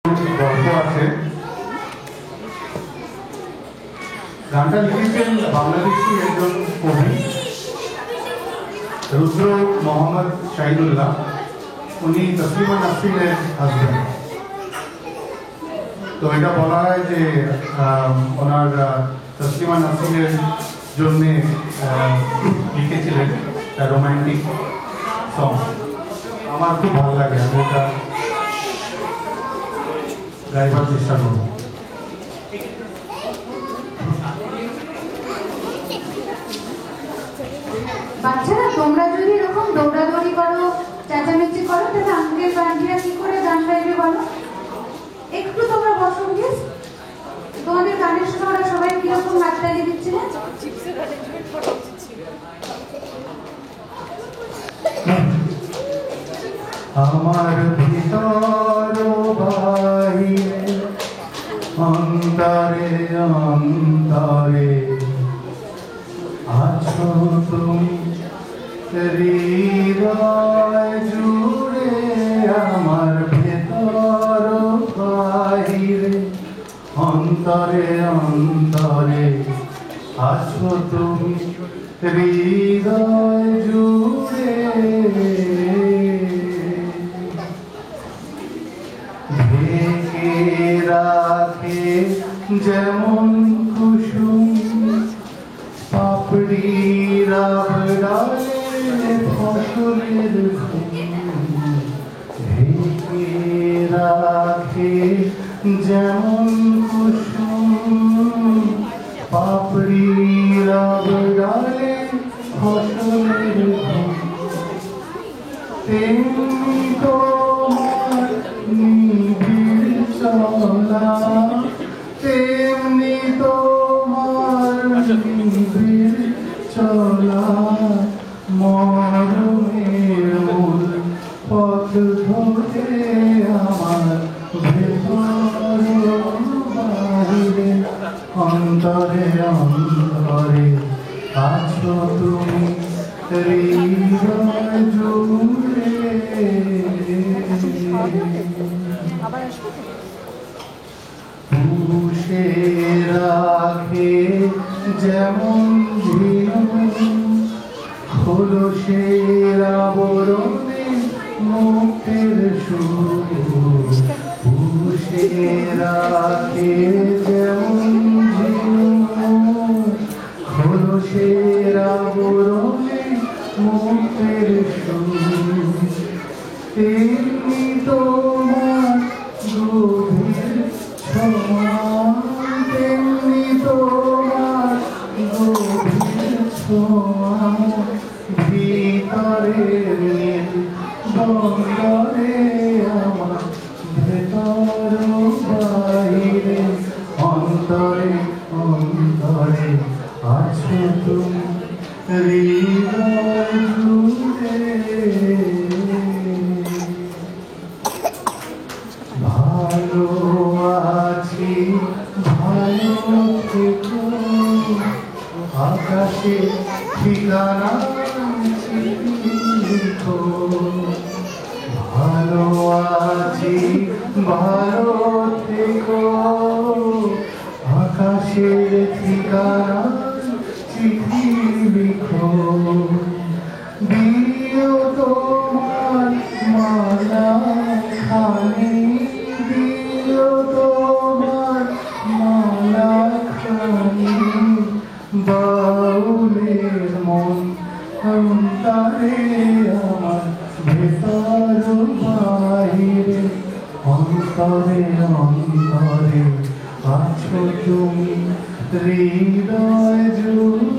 গল্প আছে। গানটা লিখেছেন বাংলাদেশি একজন কবি রুদ্র মোহাম্মদ শাহিদুল্লাহ। উনি তসলিমা নাসরিনের হাজবেন্ড। তো এটা বলা হয় যে ওনার তসলিমা নাসরিনের জন্যে লিখেছিলেন রোমান্টিক সং। আমার খুব ভালো লাগে, আমি এটা গাইবার চেষ্টা করব। বাচ্চারা, তোমরা যদি এরকম দৌড়াদৌড়ি করো, চেঁচামেচি করো, তাহলে আঙ্কেল আন্টিরা কি করে গান গাইবে বলো? একটু তোমরা বসো প্লিজ। তোমাদের গানের সময় ওরা সবাই কিরকম হাততালি দিচ্ছিল? আমার ভিতর বাহিরে অন্তরে অন্তরে আছো তুমি, হৃদয় জুড়ে আমার ভিতর বাহিরে অন্তরে অন্তরে আছো তুমি, হৃদয় জুড়ে ঢেকে রাখে যেমন কুসুম পাপড়ির আবডালে ফসলের ঘুম। ঢেকে রাখে যেমন কুসুম পাপড়ির আবডালে ফসলের ঘুম। তেমনি তোমার নিবিড় চলা, তেমনি তোমার নিবিড় চলা মরণের মূল পথ ধরে আমার ভেতর বাহিরে অন্তরে অন্তরে আছো তুমি, হৃদয় জুড়ে। পুষে রাখে যেমন ঝিনুক খোলসের আবরণে মুক্তের সুর। পুষে রাখে যেমন ঝিনুক খোলসের আবরণে মুক্তের সুর। তেমনি তোমার গভীর ছোঁয়া, তেমনি তোমার গভীর ছোঁয়া ভিতরের নীল বন্দরে আমার ভেতর বাহিরে অন্তরে অন্তরে আছো তুমি, হৃদয় জুড়ে। ভালো আছি ভালো থেকো, আকাশে ঠিকানা লিখো। ভালো আছি ভালো থেকো, আকাশের ঠিকানা চিঠি লিখো। দিও তোমার মালা খানি, দিও তোমার মালা খানি বাউলের মন অন্তরে আমার ভেতর বাহিরে অন্তরে অন্তরে আছো তুমি, হৃদয় জুড়ে।